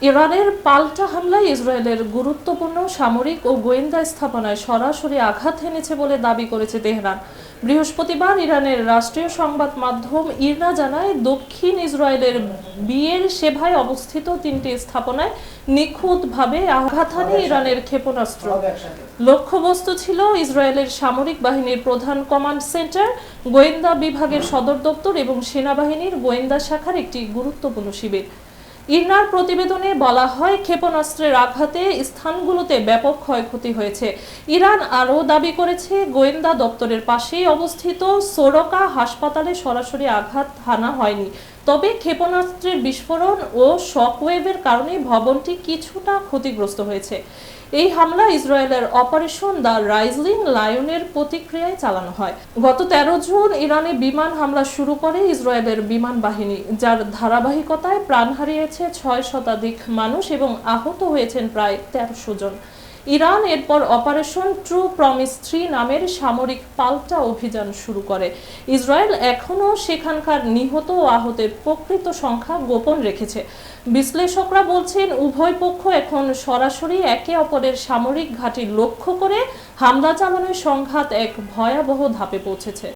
ইরানের পাল্টা হামলায় ইসরায়েলের গুরুত্বপূর্ণ সামরিক ও গোয়েন্দা স্থাপনায় সরাসরি আঘাত হেনেছে বলে দাবি করেছে তেহরান। বৃহস্পতিবার ইরানের রাষ্ট্রীয় সংবাদ মাধ্যম ইরনা জানায়, দক্ষিণ ইসরায়েলের বিয়ের শেভায় অবস্থিত 3টি স্থাপনায় নিখুঁতভাবে আঘাত হানে ইরানের ক্ষেপণাস্ত্র। লক্ষ্যবস্তু ছিল ইসরায়েলের সামরিক বাহিনীর প্রধান কমান্ড সেন্টার, গোয়েন্দা বিভাগের সদর দপ্তর এবং সেনাবাহিনীর গোয়েন্দা শাখার একটি গুরুত্বপূর্ণ শিবির। ইরনার প্রতিবেদনে বলা হয়, ক্ষেপণাস্ত্রের আঘাতে স্থানগুলোতে ব্যাপক ক্ষয়ক্ষতি হয়েছে। ইরান আরও দাবি করেছে, গোয়েন্দা দপ্তরের পাশেই অবস্থিত সোরকা হাসপাতালে সরাসরি আঘাত হানা হয়নি, তবে ক্ষেপণাস্ত্রের বিস্ফোরণ ও শকওয়েভের কারণে ভবনটি কিছুটা ক্ষতিগ্রস্ত হয়েছে। এই হামলা ইসরায়েলের অপারেশন দ্য রাইজিং লায়নের প্রতিক্রিয়ায় চালানো হয়। গত 13 জুন ইরানে বিমান হামলা শুরু করে ইসরায়েলের বিমান বাহিনী, যার ধারাবাহিকতায় প্রাণ হারিয়েছে 6 শতাধিক মানুষ এবং আহত হয়েছেন প্রায় 1300 জন। ইরান এরপর অপারেশন ট্রু প্রমিস 3 নামের সামরিক পাল্টা অভিযান শুরু করে। ইসরায়েল এখনও সেখানকার নিহত ও আহতের প্রকৃত সংখ্যা গোপন রেখেছে। বিশ্লেষকরা বলছেন, উভয় পক্ষ এখন সরাসরি একে অপরের সামরিক ঘাঁটি লক্ষ্য করে হামলা চালানোর সংঘাত এক ভয়াবহ ধাপে পৌঁছেছে।